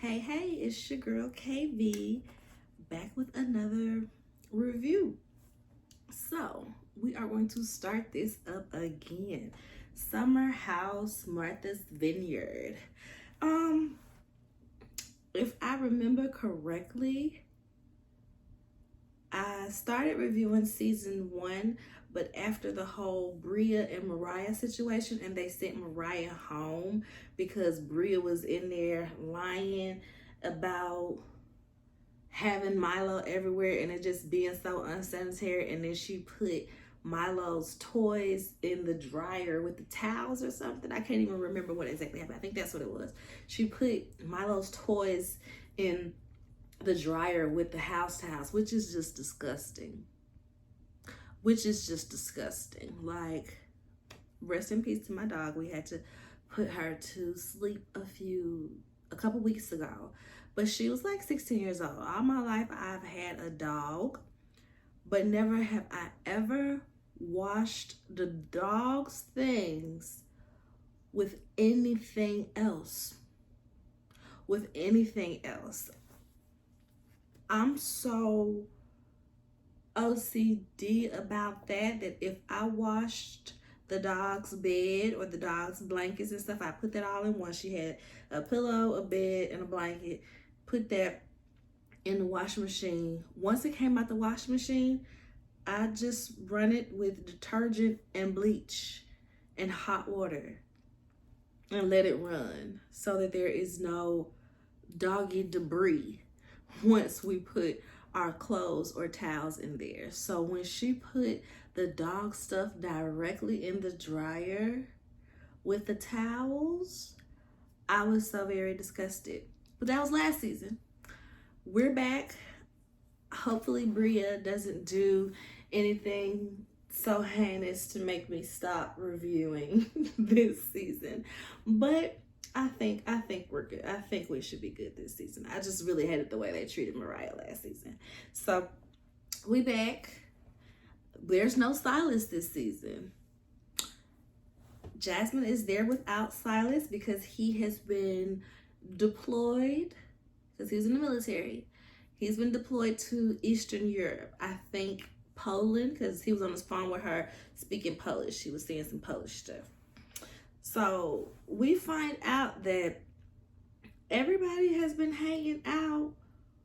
Hey, it's your girl KV back with another review. So, we are going to start this up again. Summer House Martha's Vineyard. Um, if I remember correctly, I started reviewing season 1, but after the whole Bria and Mariah situation, and they sent Mariah home because Bria was in there lying about having Milo everywhere and it just being so unsanitary, and then she put Milo's toys in the dryer with the towels or something. I can't even remember what exactly happened. I think that's what it was. She put Milo's toys in the dryer with the house towels, which is just disgusting. Like, rest in peace to my dog. We had to put her to sleep a couple weeks ago, but she was like 16 years old. All my life I've had a dog, but never have I ever washed the dog's things with anything else. I'm so OCD about that if I washed the dog's bed or the dog's blankets and stuff, I put that all in one. She had a pillow, a bed, and a blanket. Put that in the washing machine. Once it came out the washing machine, I just run it with detergent and bleach and hot water and let it run so that there is no doggy debris once we put our clothes or towels in there. So when she put the dog stuff directly in the dryer with the towels, I was so very disgusted. But that was last season. We're back. Hopefully Bria doesn't do anything so heinous to make me stop reviewing this season. But I think we're good. I think we should be good this season. I just really hated the way they treated Mariah last season. So we back. There's no Silas this season. Jasmine is there without Silas because he has been deployed, because he was in the military. He's been deployed to Eastern Europe. I think Poland, because he was on his phone with her speaking Polish. She was saying some Polish stuff. So we find out that everybody has been hanging out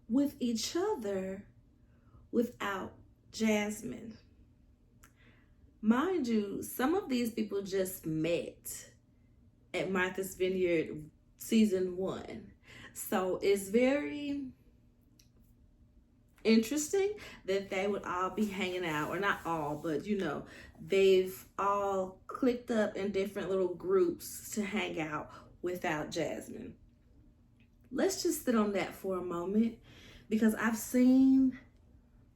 with each other without Jasmine. Mind you, some of these people just met at Martha's Vineyard season 1. So it's very interesting that they would all be hanging out, or not all, but they've all clicked up in different little groups to hang out without Jasmine. Let's just sit on that for a moment, because I've seen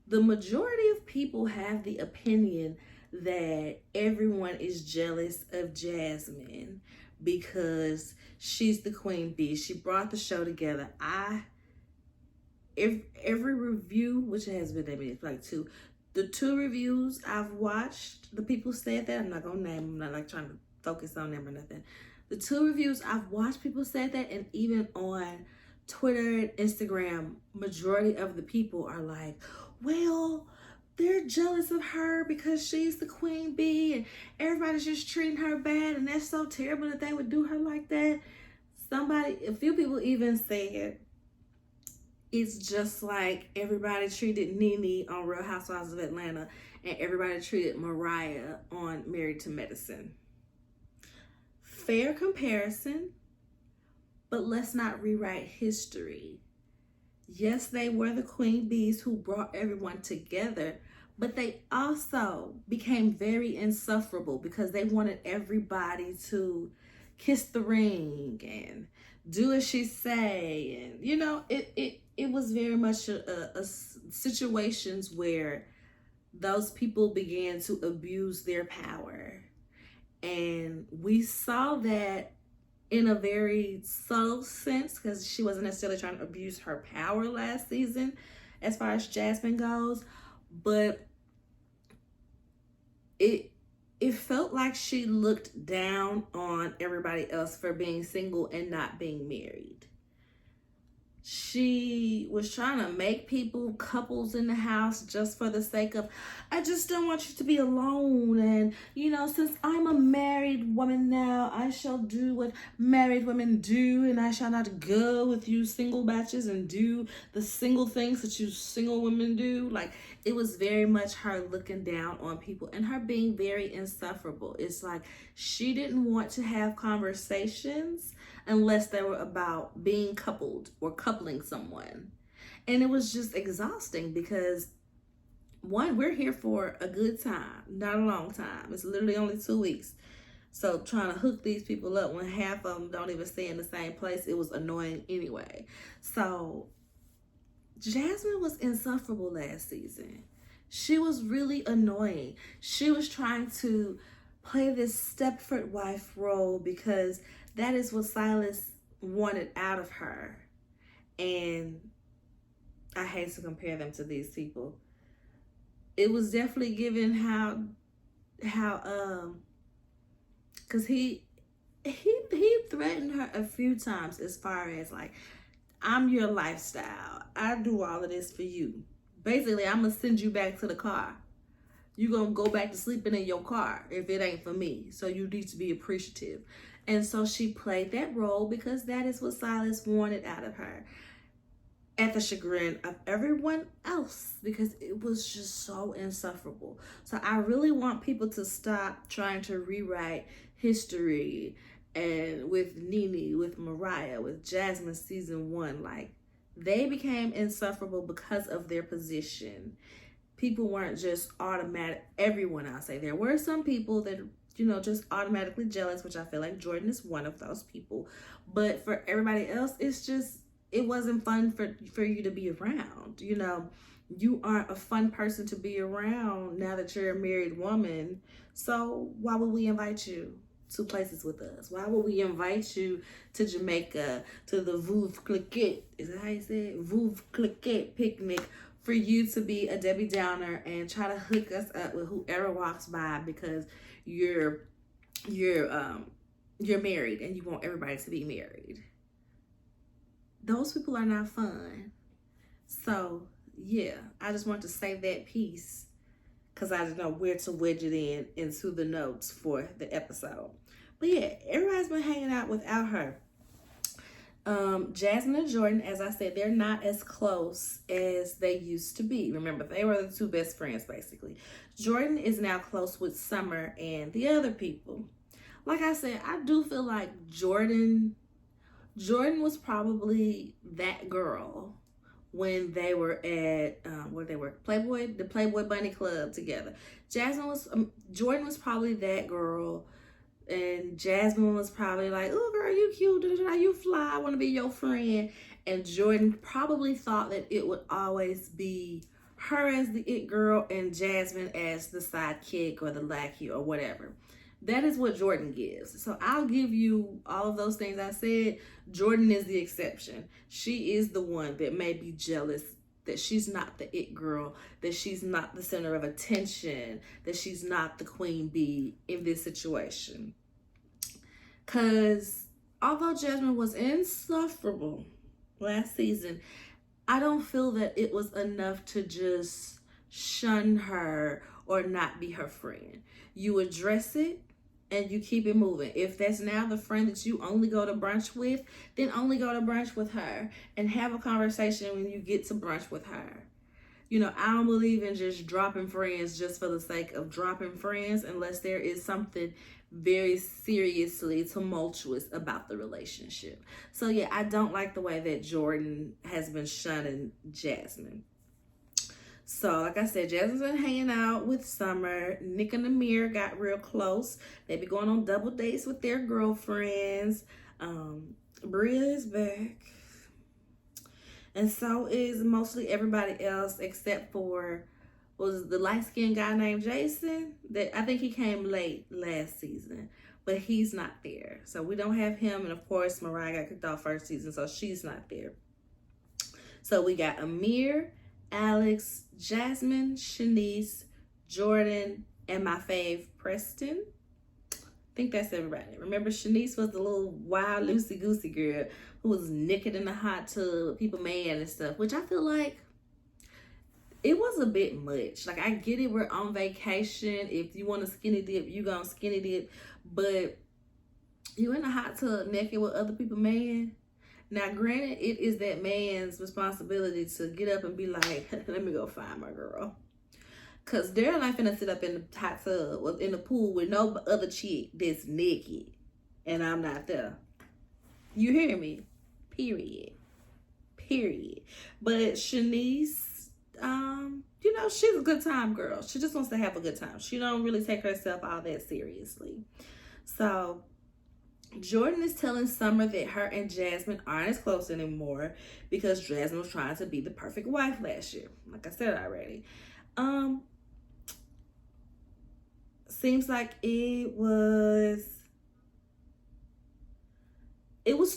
the majority of people have the opinion that everyone is jealous of Jasmine because she's the queen bee. She brought the show together. Every review, which has been like 2, the 2 reviews I've watched, the people said that. I'm not gonna name them. I'm not like trying to focus on them or nothing. The 2 reviews I've watched, people said that, and even on Twitter and Instagram, majority of the people are like, well, they're jealous of her because she's the queen bee and everybody's just treating her bad, and that's so terrible that they would do her like that. A few people even said it's just like everybody treated Nene on Real Housewives of Atlanta and everybody treated Mariah on Married to Medicine. Fair comparison, but let's not rewrite history. Yes, they were the queen bees who brought everyone together, but they also became very insufferable because they wanted everybody to kiss the ring and do as she say, and it was very much a situations where those people began to abuse their power, and we saw that in a very subtle sense because she wasn't necessarily trying to abuse her power last season as far as Jasmine goes, but it felt like she looked down on everybody else for being single and not being married. She was trying to make people couples in the house just for the sake of, I just don't want you to be alone. And, since I'm a married woman now, I shall do what married women do. And I shall not go with you single batches and do the single things that you single women do. Like, it was very much her looking down on people and her being very insufferable. It's like she didn't want to have conversations unless they were about being coupled or coupling someone. And it was just exhausting because, one, we're here for a good time, not a long time. It's literally only 2 weeks. So trying to hook these people up when half of them don't even stay in the same place, it was annoying anyway. So Jasmine was insufferable last season. She was really annoying. She was trying to play this Stepford wife role because that is what Silas wanted out of her. And I hate to compare them to these people. It was definitely given how because he threatened her a few times as far as like, I'm your lifestyle. I do all of this for you. Basically, I'm going to send you back to the car. You're going to go back to sleeping in your car if it ain't for me. So you need to be appreciative. And so she played that role because that is what Silas wanted out of her, at the chagrin of everyone else, because it was just so insufferable. So I really want people to stop trying to rewrite history, and with Nene, with Mariah, with Jasmine season 1. Like, they became insufferable because of their position. People weren't just automatic. Everyone, I'll say, there were some people that just automatically jealous, which I feel like Jordan is one of those people. But for everybody else, it wasn't fun for you to be around. You aren't a fun person to be around now that you're a married woman. So why would we invite you to places with us? Why would we invite you to Jamaica, to the Veuve Cliquette? Is that how you say it? Veuve Cliquette picnic, for you to be a Debbie Downer and try to hook us up with whoever walks by because you're married and you want everybody to be married. Those people are not fun. So yeah, I just want to say that piece because I didn't know where to wedge it into the notes for the episode. But yeah, everybody's been hanging out without her. Jasmine and Jordan, as I said, they're not as close as they used to be. Remember, they were the two best friends, basically. Jordan is now close with Summer and the other people. Like I said, I do feel like Jordan was probably that girl when they were at the Playboy Bunny Club together. Jordan was probably that girl. And Jasmine was probably like, oh, girl, you cute. You fly. I want to be your friend. And Jordan probably thought that it would always be her as the it girl and Jasmine as the sidekick or the lackey or whatever. That is what Jordan gives. So I'll give you all of those things I said. Jordan is the exception. She is the one that may be jealous that she's not the it girl, that she's not the center of attention, that she's not the queen bee in this situation. Because although Jasmine was insufferable last season, I don't feel that it was enough to just shun her or not be her friend. You address it and you keep it moving. If that's now the friend that you only go to brunch with, then only go to brunch with her and have a conversation when you get to brunch with her. I don't believe in just dropping friends just for the sake of dropping friends unless there is something very seriously tumultuous about the relationship. So yeah, I don't like the way that Jordan has been shunning Jasmine. So like I said, Jasmine's been hanging out with Summer. Nick and Amir got real close. They be going on double dates with their girlfriends. Bria is back. And so is mostly everybody else except for, was the light-skinned guy named Jason? That I think he came late last season, but he's not there. So we don't have him. And of course, Mariah got kicked off first season, so she's not there. So we got Amir, Alex, Jasmine, Shanice, Jordan, and my fave, Preston. I think that's everybody. Remember, Shanice was the little wild, loosey-goosey girl who was naked in the hot tub with people mad and stuff, which I feel like it was a bit much. Like, I get it, we're on vacation. If you want to skinny dip, you gonna skinny dip. But you in the hot tub naked with other people, man. Now, granted, it is that man's responsibility to get up and be like, let me go find my girl. Because they're not finna sit up in the hot tub or in the pool with no other chick that's naked. And I'm not there. You hear me? Period. But Shanice, you know, she's a good time girl. She just wants to have a good time. She don't really take herself all that seriously. So Jordan is telling Summer that her and Jasmine aren't as close anymore because Jasmine was trying to be the perfect wife last year. Like I said already. Seems like it was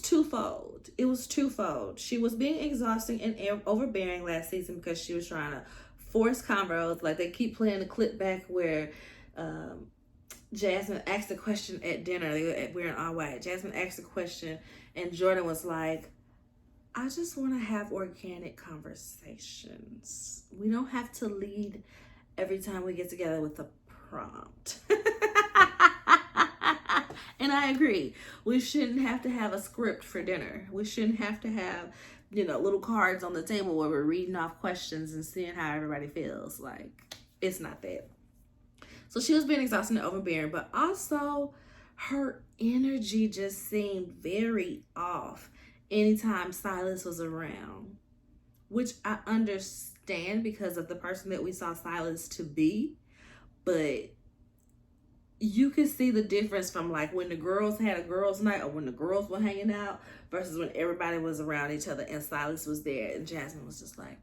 twofold. It was twofold. She was being exhausting and overbearing last season because she was trying to force convos. Like, they keep playing the clip back where Jasmine asked a question at dinner. They were wearing all white. Jasmine asked a question and Jordan was like, I just want to have organic conversations. We don't have to lead every time we get together with a prompt. And I agree. We shouldn't have to have a script for dinner. We shouldn't have to have, you know, little cards on the table where we're reading off questions and seeing how everybody feels. Like, it's not that. So she was being exhausting and overbearing, but also her energy just seemed very off anytime Silas was around, which I understand because of the person that we saw Silas to be, but you could see the difference from like when the girls had a girls' night or when the girls were hanging out versus when everybody was around each other and Silas was there and Jasmine was just like,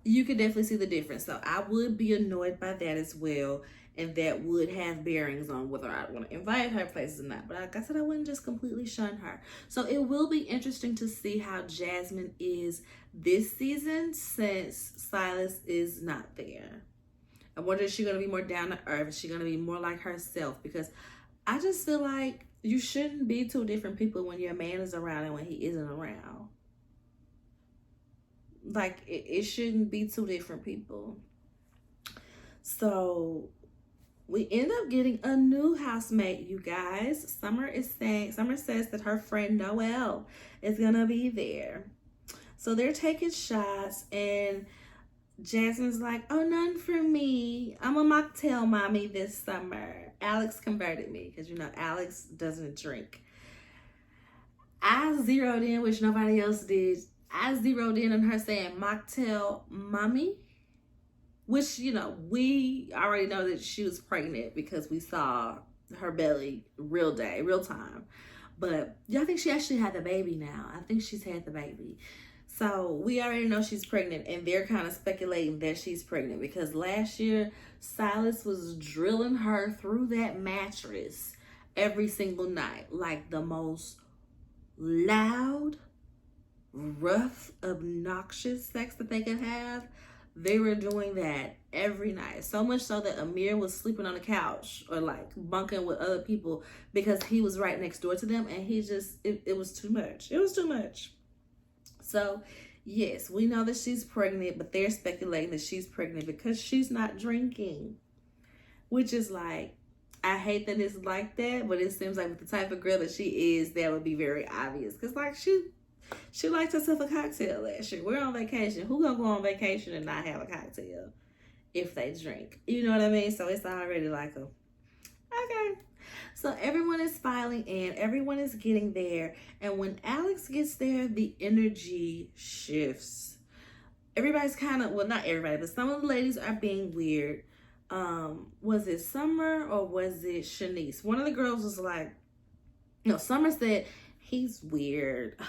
you could definitely see the difference. So I would be annoyed by that as well. And that would have bearings on whether I want to invite her places or not. But like I said, I wouldn't just completely shun her. So it will be interesting to see how Jasmine is this season since Silas is not there. I wonder if she's going to be more down to earth. Is she going to be more like herself? Because I just feel like you shouldn't be two different people when your man is around and when he isn't around. Like, it shouldn't be two different people. So we end up getting a new housemate, you guys. Summer says that her friend Noelle is going to be there. So they're taking shots and Jasmine's like, oh, none for me. I'm a mocktail mommy this summer. Alex converted me because, you know, Alex doesn't drink. I zeroed in, which nobody else did. I zeroed in on her saying mocktail mommy, which, you know, we already know that she was pregnant because we saw her belly real time. But yeah, I think she actually had the baby now. I think she's had the baby. So we already know she's pregnant, and they're kind of speculating that she's pregnant because last year Silas was drilling her through that mattress every single night, like the most loud, rough, obnoxious sex that they could have. They were doing that every night. So much so that Amir was sleeping on the couch or like bunking with other people because he was right next door to them, and he just, it was too much. It was too much. So, yes, we know that she's pregnant, but they're speculating that she's pregnant because she's not drinking. Which is like, I hate that it's like that, but it seems like with the type of girl that she is, that would be very obvious. Because, like, she liked herself a cocktail last year. We're on vacation. Who gonna go on vacation and not have a cocktail if they drink? You know what I mean? So, it's already like a, okay. So everyone is filing in, everyone is getting there, and when Alex gets there, the energy shifts. Everybody's kind of, well, not everybody, but some of the ladies are being weird. Was it Summer or was it Shanice? One of the girls was like, no, Summer said, he's weird.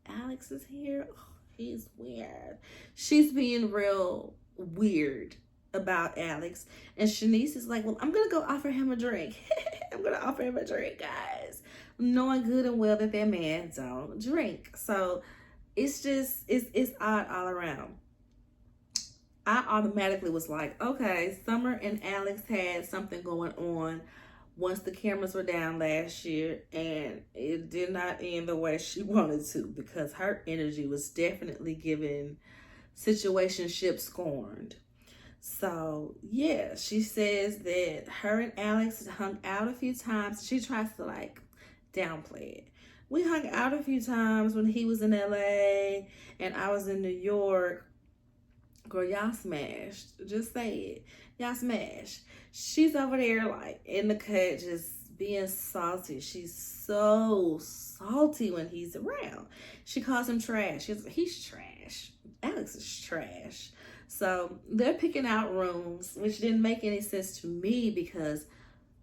Alex is here. Oh, he's weird. She's being real weird about Alex, and Shanice is like, well, I'm gonna go offer him a drink. I'm gonna offer him a drink, guys, knowing good and well that man don't drink. So it's just, it's odd all around. I automatically was like, okay, Summer and Alex had something going on once the cameras were down last year, and it did not end the way she wanted to, because her energy was definitely giving situationship scorned. So yeah, she says that her and Alex hung out a few times. She tries to like downplay it. We hung out a few times when he was in LA and I was in New York. Girl, y'all smashed. Just say it. Y'all smashed. She's over there like in the cut just being salty. She's so salty when he's around. She calls him trash. He's trash. Alex is trash. So they're picking out rooms, which didn't make any sense to me because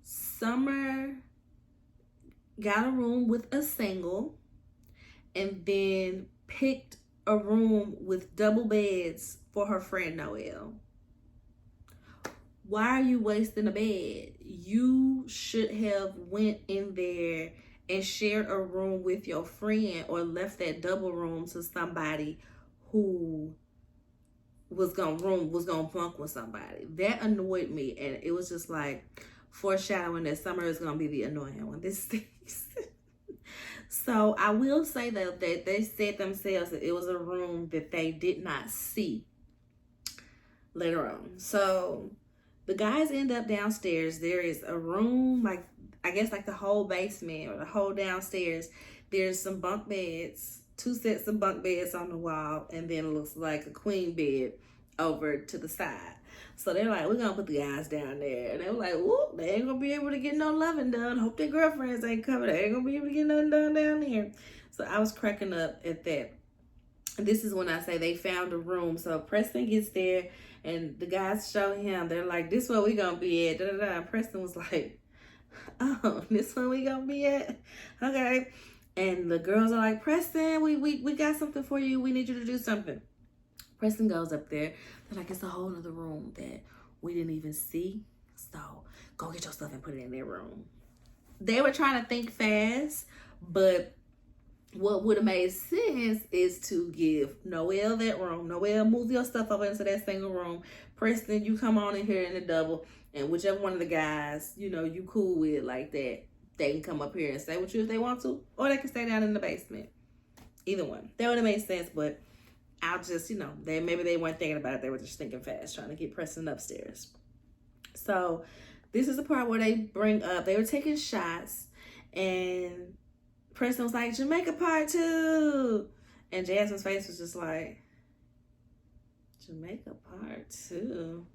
Summer got a room with a single and then picked a room with double beds for her friend Noelle. Why are you wasting a bed? You should have went in there and shared a room with your friend, or left that double room to somebody who was gonna bunk with somebody. That annoyed me, and it was just like foreshadowing that Summer is gonna be the annoying one this season. So I will say that they said themselves that it was a room that they did not see later on. So the guys end up downstairs. There is a room, like I guess like the whole basement or the whole downstairs. There's some bunk beds, 2 sets of bunk beds on the wall, and then it looks like a queen bed over to the side. So they're like, we're gonna put the guys down there. And they were like, whoop, they ain't gonna be able to get no loving done. Hope their girlfriends ain't coming. They ain't gonna be able to get nothing done down there. So I was cracking up at that. This is when I say they found a room. So Preston gets there and the guys show him. They're like, this is where we gonna be at. And Preston was like, oh, this where we gonna be at? Okay. And the girls are like, Preston, we got something for you. We need you to do something. Preston goes up there. They're like, it's a whole other room that we didn't even see. So go get your stuff and put it in their room. They were trying to think fast, but what would have made sense is to give Noelle that room. Noelle, move your stuff over into that single room. Preston, you come on in here in the double, and whichever one of the guys, you cool with like that, they can come up here and stay with you if they want to, or they can stay down in the basement. Either one. That would have made sense, but I'll just, maybe they weren't thinking about it. They were just thinking fast, trying to get Preston upstairs. So this is the part where they bring up, they were taking shots, and Preston was like, Jamaica part 2. And Jasmine's face was just like, Jamaica part 2?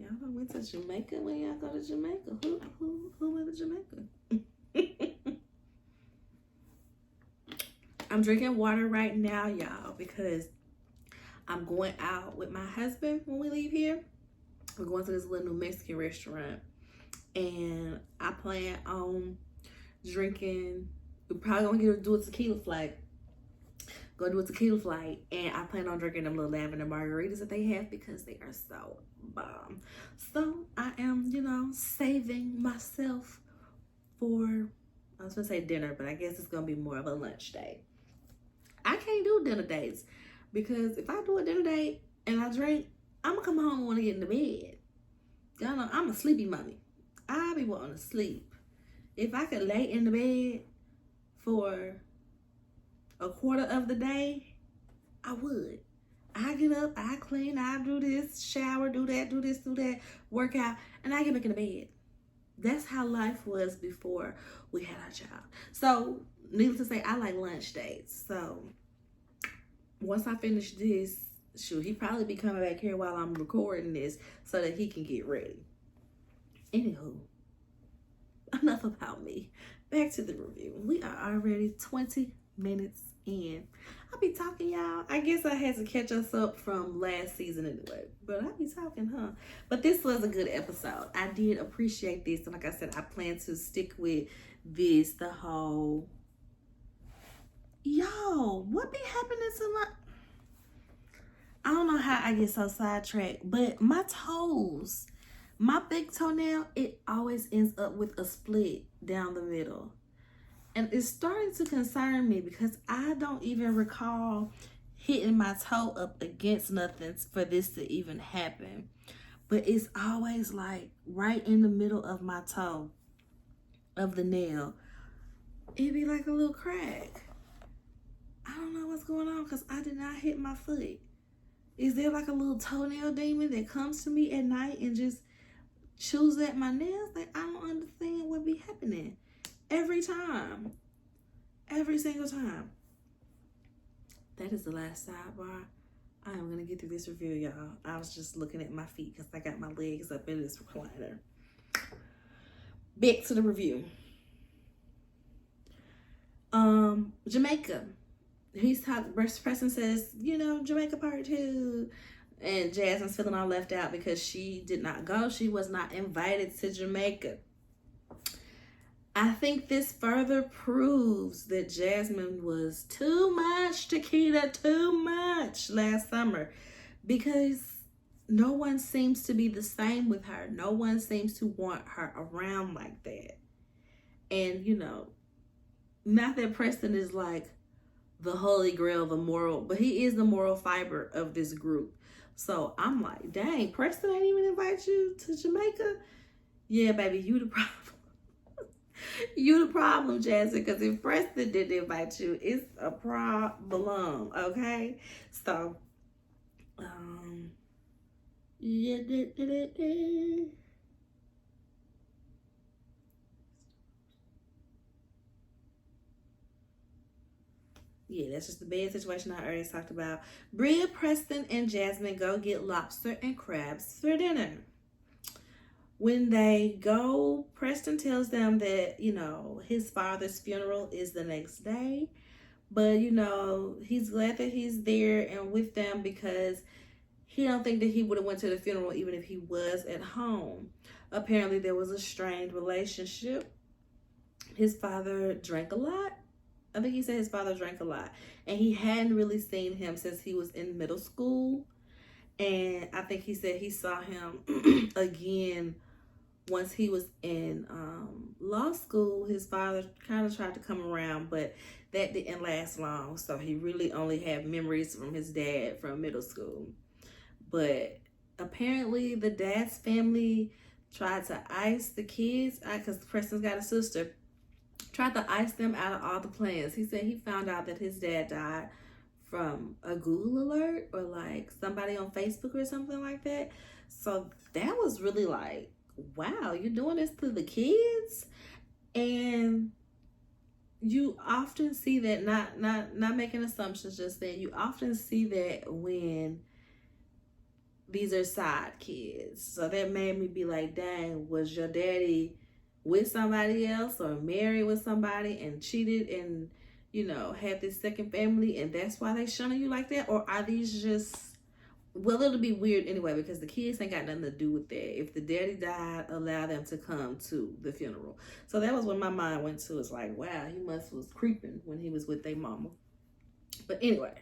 Y'all done went to Jamaica when y'all go to Jamaica? Who went to Jamaica? I'm drinking water right now, y'all, because I'm going out with my husband when we leave here. We're going to this little new Mexican restaurant, and I plan on drinking. We're probably gonna do a tequila flight. Go do a tequila flight, and I plan on drinking them little lavender margaritas that they have because they are so bomb. So I am, saving myself for, I was gonna say dinner, but I guess it's gonna be more of a lunch date. I can't do dinner dates because if I do a dinner date and I drink, I'm gonna come home and want to get in the bed. Y'all know I'm a sleepy mommy. I be wanting to sleep. If I could lay in the bed for a quarter of the day, I would. I get up, I clean, I do this, shower, do that, do this, do that, work out, and I get back in the bed. That's how life was before we had our child. So, needless to say, I like lunch dates. So, once I finish this, he probably be coming back here while I'm recording this so that he can get ready. Anywho, enough about me. Back to the review. We are already 20 minutes in. I'll be talking, y'all. I guess I had to catch us up from last season anyway. But I'll be talking, huh? But this was a good episode. I did appreciate this. And like I said, I plan to stick with this the whole... Yo, what be happening to my... I don't know how I get so sidetracked, but my toes, my big toenail, it always ends up with a split down the middle. And it's starting to concern me because I don't even recall hitting my toe up against nothing for this to even happen. But it's always like right in the middle of my toe, of the nail. It'd be like a little crack. I don't know what's going on because I did not hit my foot. Is there like a little toenail demon that comes to me at night and just chews at my nails? Like, I don't understand what be happening. Every time. Every single time. That is the last sidebar. I am going to get through this review, y'all. I was just looking at my feet because I got my legs up in this recliner. Back to the review. Jamaica. He's talking, Preston says, Jamaica part 2. And Jasmine's feeling all left out because she did not go. She was not invited to Jamaica. I think this further proves that Jasmine was too much Chiquita, too much last summer, because no one seems to be the same with her. No one seems to want her around like that. And, not that Preston is like the holy grail, the moral, but he is the moral fiber of this group. So I'm like, dang, Preston ain't even invite you to Jamaica? Yeah, baby, you the problem. You the problem, Jasmine, because if Preston didn't invite you, it's a problem, okay? So, yeah, that's just the bad situation I already talked about. Bria, Preston, and Jasmine go get lobster and crabs for dinner. When they go, Preston tells them that, his father's funeral is the next day. But, he's glad that he's there and with them because he don't think that he would have went to the funeral even if he was at home. Apparently, there was a strained relationship. His father drank a lot. I think he said his father drank a lot. And he hadn't really seen him since he was in middle school. And I think he said he saw him again once he was in law school. His father kind of tried to come around, but that didn't last long. So he really only had memories from his dad from middle school. But apparently the dad's family tried to ice the kids, because Preston's got a sister, tried to ice them out of all the plans. He said he found out that his dad died from a Google alert or like somebody on Facebook or something like that. So that was really like, wow, you're doing this to the kids? And you often see that, not making assumptions, just saying, you often see that when these are side kids. So that made me be like, dang, was your daddy with somebody else or married with somebody and cheated and, had this second family and that's why they shunning you like that? Or are these just, well, it'll be weird anyway because the kids ain't got nothing to do with that. If the daddy died, allow them to come to the funeral. So that was when my mind went to, it's like, wow, he was creeping when he was with their mama. But anyway,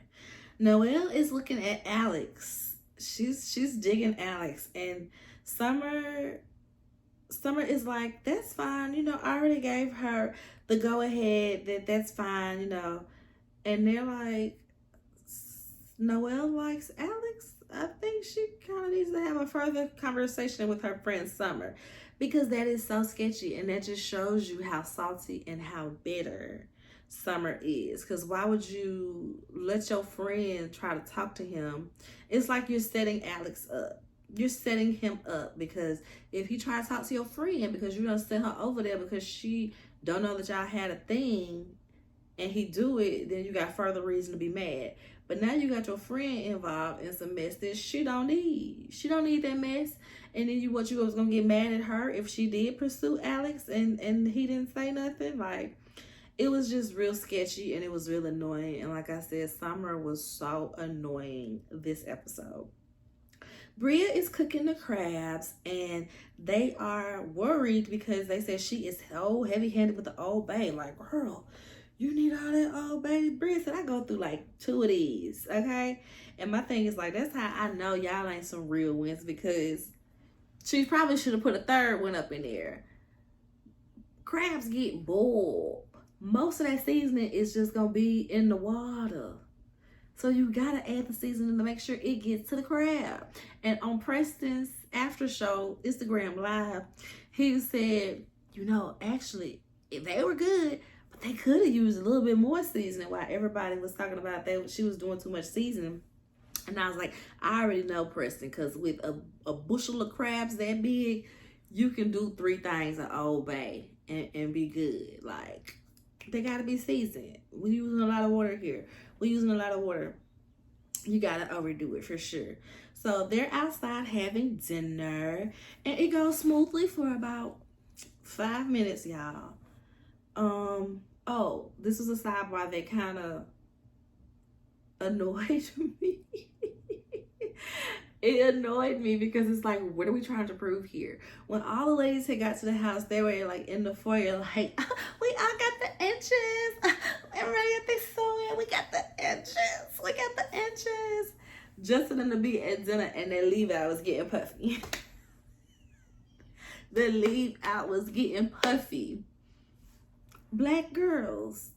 Noelle is looking at Alex. She's digging Alex, and Summer is like, that's fine, I already gave her the go ahead that's fine, and they're like, Noelle likes Alex. I think she kind of needs to have a further conversation with her friend Summer, because that is so sketchy, and that just shows you how salty and how bitter Summer is. Because why would you let your friend try to talk to him? It's like you're setting Alex up. You're setting him up, because if he try to talk to your friend because you don't send her over there because she don't know that y'all had a thing and he do it, then you got further reason to be mad. But now you got your friend involved in some mess that she don't need. She don't need that mess. And then you was gonna get mad at her if she did pursue Alex and he didn't say nothing? Like, it was just real sketchy and it was real annoying. And like I said, Summer was so annoying this episode. Bria is cooking the crabs and they are worried because they said she is so heavy-handed with the Old Bay. Like, girl, you need all that Old Bay. Bria said, I go through like 2 of these, okay? And my thing is like, that's how I know y'all ain't some real ones, because she probably should have put a 3rd one up in there. Crabs get boiled. Most of that seasoning is just gonna be in the water. So you gotta add the seasoning to make sure it gets to the crab. And on Preston's after show Instagram live, he said, actually they were good, but they could have used a little bit more seasoning, while everybody was talking about that she was doing too much seasoning. And I was like, I already know, Preston, because with a bushel of crabs that big, you can do 3 things at Old Bay and be good. Like, they got to be seasoned. We're using a lot of water here. You got to overdo it for sure. So they're outside having dinner, and it goes smoothly for about 5 minutes, y'all. Oh, this was a sidebar that kind of annoyed me. It annoyed me because it's like, what are we trying to prove here? When all the ladies had got to the house, they were like in the foyer, like, we all got the inches. Everybody got their sewing. We got the inches. Just for them to be at dinner and their leave out was getting puffy. The leave out was getting puffy. Black girls,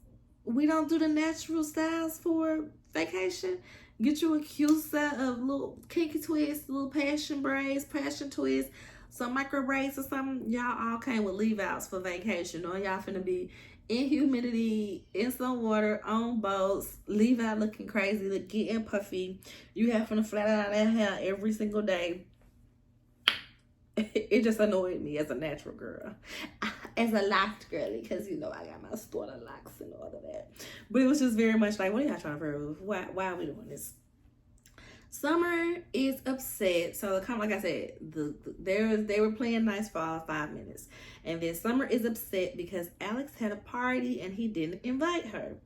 we don't do the natural styles for vacation. Get you a cute set of little kinky twists, little passion braids, passion twists, some micro braids or something. Y'all all came with leave outs for vacation, or y'all finna be in humidity, in some water, on boats, leave out looking crazy, getting puffy. You having to flat out that hair every single day. It just annoyed me as a natural girl, as a locked girly, because I got my starter locks and all of that. But it was just very much like, what are y'all trying to prove? Why are we doing this? Summer is upset. So like I said, they were playing nice for all 5 minutes, and then Summer is upset because Alex had a party and he didn't invite her.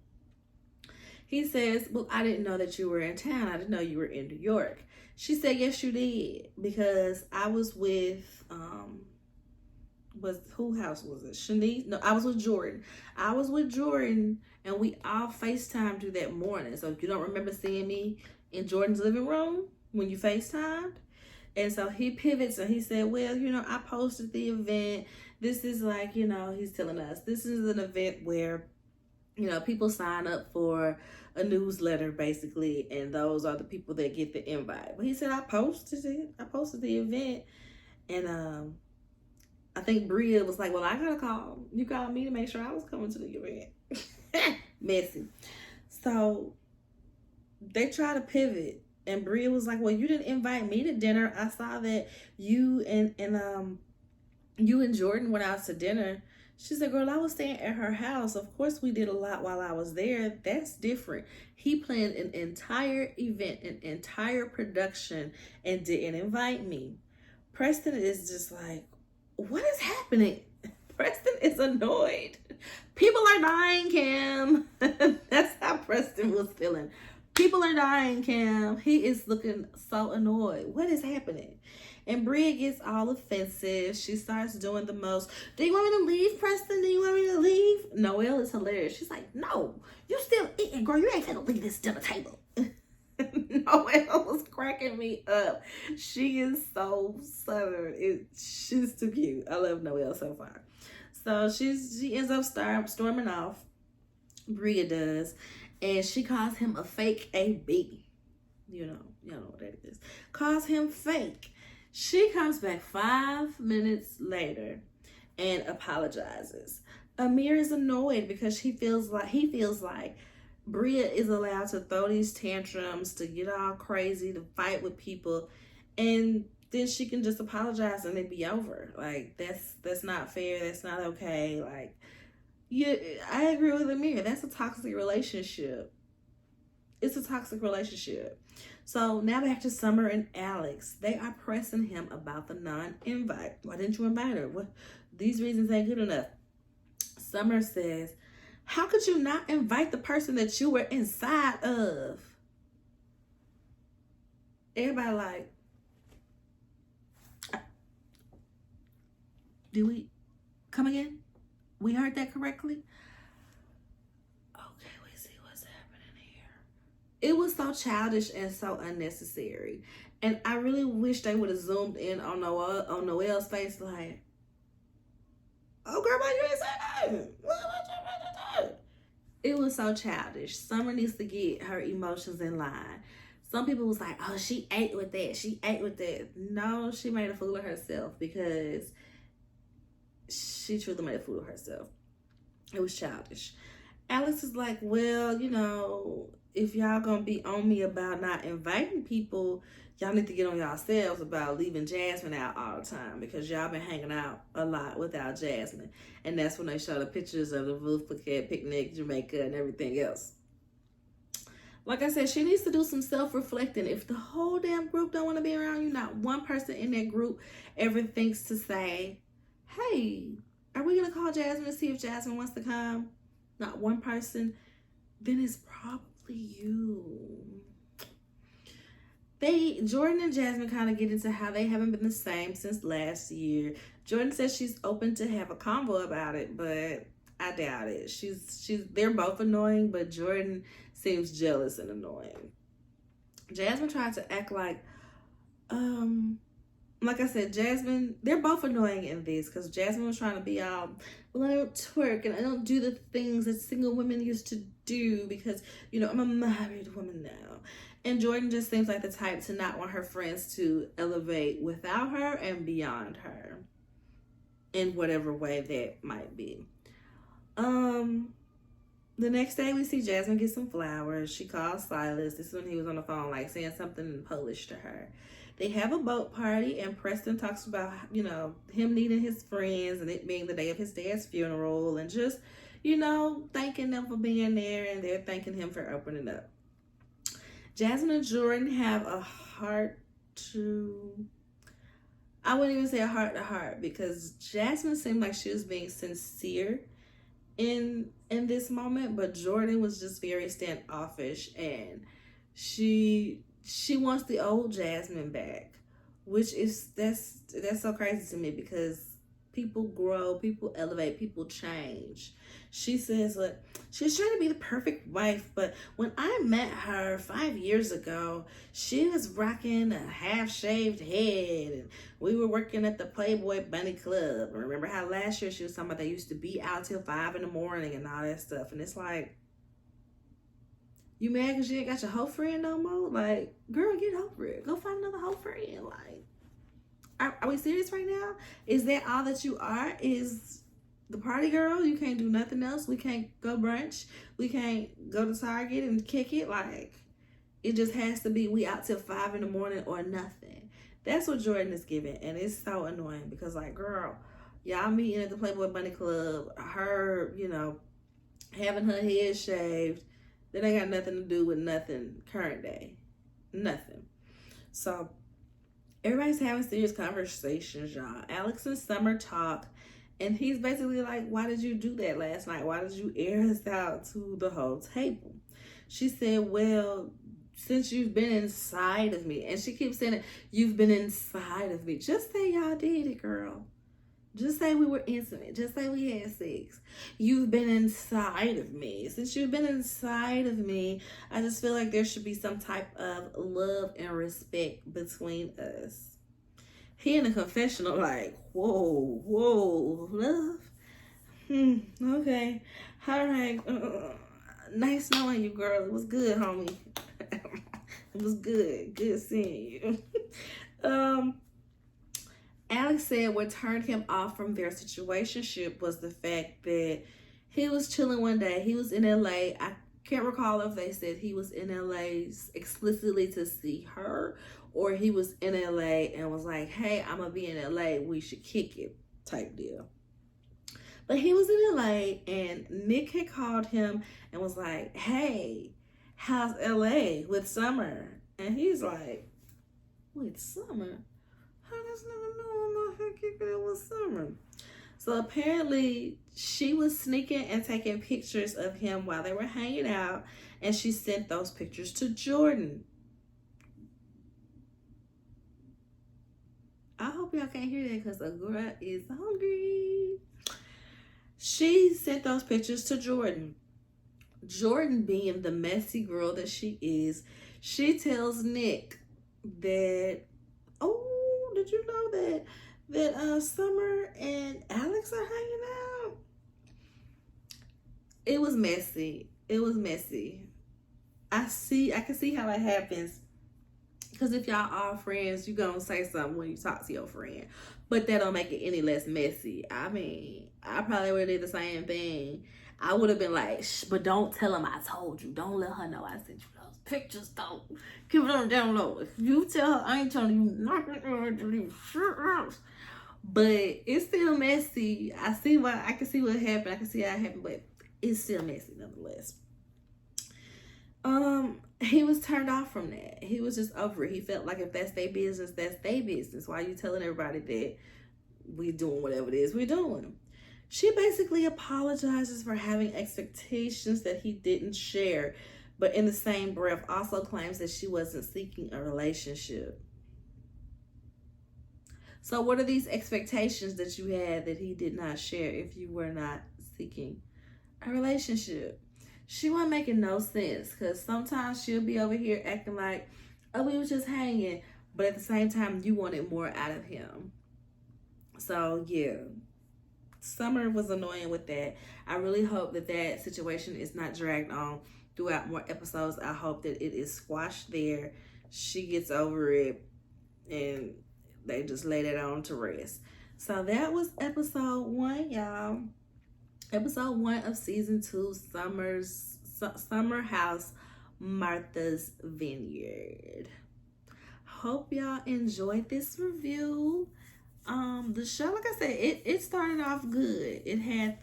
He says, well, I didn't know that you were in town. I didn't know you were in New York. She said, yes, you did, because I was with, who house was it? Shanice? No, I was with Jordan. And we all FaceTimed you that morning. So if you don't remember seeing me in Jordan's living room when you FaceTimed. And so he pivots and he said, well, I posted the event. This is like, he's telling us, this is an event where, people sign up for a newsletter basically, and those are the people that get the invite. But he said, I posted the event, and I think Bria was like, well, I gotta call. You called me to make sure I was coming to the event. Messy. So they try to pivot, and Bria was like, well, you didn't invite me to dinner. I saw that you and Jordan went out to dinner. She said, girl, I was staying at her house. Of course, we did a lot while I was there. That's different. He planned an entire event, an entire production, and didn't invite me. Preston is just like, what is happening? Preston is annoyed. People are dying, Cam. That's how Preston was feeling. People are dying, Cam. He is looking so annoyed. What is happening? And Bria gets all offensive. She starts doing the most. Do you want me to leave, Preston? Do you want me to leave? Noelle is hilarious. She's like, no, you still eating, girl. You ain't finna leave this dinner table. Noelle was cracking me up. She is so southern. She's too cute. I love Noelle so far. So she ends up storming off. Bria does. And she calls him a fake AB. You know what that is. Calls him fake. She comes back 5 minutes later and apologizes. Amir is annoyed because he feels like Bria is allowed to throw these tantrums, to get all crazy, to fight with people, and then she can just apologize and it be over. Like, that's not fair. That's not okay. Like, yeah, I agree with Amir. That's a toxic relationship. It's a toxic relationship. So now back to Summer and Alex. They are pressing him about the non-invite. Why didn't you invite her? What? These reasons ain't good enough. Summer says, how could you not invite the person that you were inside of? Everybody like, did we come again? We heard that correctly? Okay, we see what's happening here. It was so childish and so unnecessary. And I really wish they would have zoomed in on Noelle's face like, oh, girl, why you ain't say that? What you It was so childish. Summer needs to get her emotions in line. Some people was like, oh, she ate with that. She ate with that. No, she made a fool of herself because she truly made a fool of herself. It was childish. Alex is like, well, if y'all gonna be on me about not inviting people, y'all need to get on yourselves about leaving Jasmine out all the time because y'all been hanging out a lot without Jasmine. And that's when they show the pictures of the Ruth Plaquette picnic, Jamaica, and everything else. Like I said, she needs to do some self-reflecting. If the whole damn group don't want to be around you, not one person in that group ever thinks to say, hey, are we going to call Jasmine to see if Jasmine wants to come? Not one person. Then it's probably you. Jordan and Jasmine kind of get into how they haven't been the same since last year. Jordan says she's open to have a convo about it, but I doubt it. They're both annoying, but Jordan seems jealous and annoying. Jasmine tried to act like I said, Jasmine, they're both annoying in this because Jasmine was trying to be all, well, I don't twerk and I don't do the things that single women used to do because, I'm a married woman now. And Jordan just seems like the type to not want her friends to elevate without her and beyond her in whatever way that might be. The next day we see Jasmine get some flowers. She calls Silas. This is when he was on the phone, like saying something in Polish to her. They have a boat party and Preston talks about, him needing his friends and it being the day of his dad's funeral and just, thanking them for being there and they're thanking him for opening up. Jasmine and Jordan have a heart to, I wouldn't even say a heart to heart because Jasmine seemed like she was being sincere in this moment, but Jordan was just very standoffish and she wants the old Jasmine back, which is that's so crazy to me because people grow, people elevate, people change. She says, look, she's trying to be the perfect wife, but when I met her 5 years ago, she was rocking a half-shaved head, and we were working at the Playboy Bunny Club. Remember how last year she was talking about they used to be out till 5 in the morning and all that stuff, and it's like, you mad because you ain't got your hoe friend no more? Like, girl, get over it. Go find another hoe friend. Like, are we serious right now? Is that all that you are? Is the party girl? You can't do nothing else? We can't go brunch? We can't go to Target and kick it? Like, it just has to be we out till 5 in the morning or nothing. That's what Jordan is giving. And it's so annoying because, like, girl, y'all meeting at the Playboy Bunny Club, her, having her head shaved, that ain't got nothing to do with nothing current day. Nothing. So, everybody's having serious conversations, y'all. Alex and Summer talk, and he's basically like, why did you do that last night? Why did you air us out to the whole table? She said, well, since you've been inside of me. And she keeps saying it, you've been inside of me. Just say y'all did it, girl. Just say we were intimate. Just say we had sex. You've been inside of me. Since you've been inside of me, I just feel like there should be some type of love and respect between us. He in a confessional like, whoa, love? Okay. All right. Nice knowing you, girl. It was good, homie. It was good. Good seeing you. Alex said what turned him off from their situationship was the fact that he was chilling one day. He was in LA. I can't recall if they said he was in LA explicitly to see her or he was in LA and was like, hey, I'm going to be in LA. We should kick it type deal. But he was in LA and Nick had called him and was like, hey, how's LA with Summer? And he's like, with Summer? I just never know I'm out here kicking it with Summer. So apparently she was sneaking and taking pictures of him while they were hanging out, and she sent those pictures to Jordan. I hope y'all can't hear that because Agura is hungry. She sent those pictures to Jordan. Jordan, being the messy girl that she is, she tells Nick that, oh, did you know that Summer and Alex are hanging out? It was messy. It was messy. I can see how it happens. Because if y'all are friends, you gonna say something when you talk to your friend. But that don't make it any less messy. I mean, I probably would have did the same thing. I would have been like, shh, but don't tell him I told you. Don't let her know I sent you those pictures. Don't keep it on the down low. If you tell her I ain't telling you nothing to leave shit else. But it's still messy. I can see what happened. I can see how it happened, but it's still messy nonetheless. He was turned off from that. He was just over it. He felt like if that's their business, that's their business. Why are you telling everybody that we doing whatever it is we're doing? She basically apologizes for having expectations that he didn't share, but in the same breath also claims that she wasn't seeking a relationship. So what are these expectations that you had that he did not share if you were not seeking a relationship? She wasn't making no sense, because sometimes she'll be over here acting like, oh, we was just hanging, but at the same time you wanted more out of him. So yeah, Summer was annoying with that. I really hope that that situation is not dragged on throughout more episodes. I hope that it is squashed there. She gets over it and they just lay that on to rest. So that was episode 1, y'all. Episode 1 of season 2, Summer House, Martha's Vineyard. Hope y'all enjoyed this review. The show, like I said, it started off good. It had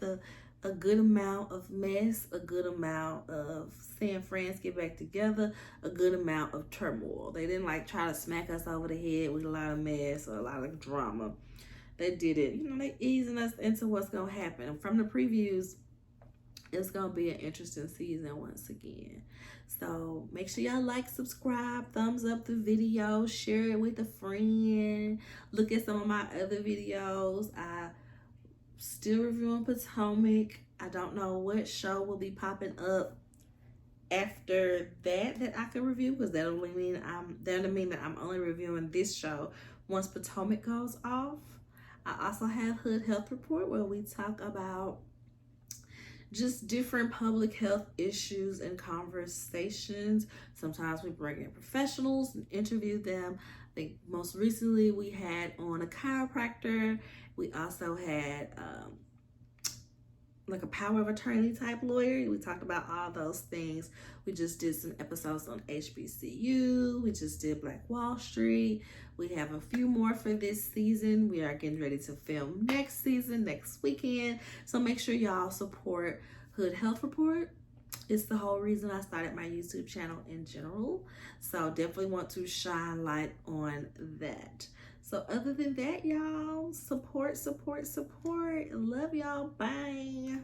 a good amount of mess, a good amount of seeing friends get back together, a good amount of turmoil. They didn't like try to smack us over the head with a lot of mess or a lot of drama. They did it, they easing us into what's gonna happen. From the previews, it's gonna be an interesting season once again. So make sure y'all like, subscribe, thumbs up the video, share it with a friend. Look at some of my other videos. I still reviewing Potomac. I don't know what show will be popping up after that I can review, because that'll mean that I'm only reviewing this show once Potomac goes off. I also have Hood Health Report, where we talk about just different public health issues and conversations. Sometimes we bring in professionals and interview them. I think most recently we had on a chiropractor. We also had like a power of attorney type lawyer. We talked about all those things. We just did some episodes on HBCU. We just did Black Wall Street. We have a few more for this season. We are getting ready to film next season, next weekend. So make sure y'all support Hood Health Report. It's the whole reason I started my YouTube channel in general. So definitely want to shine light on that. So other than that, y'all, support. Love y'all. Bye.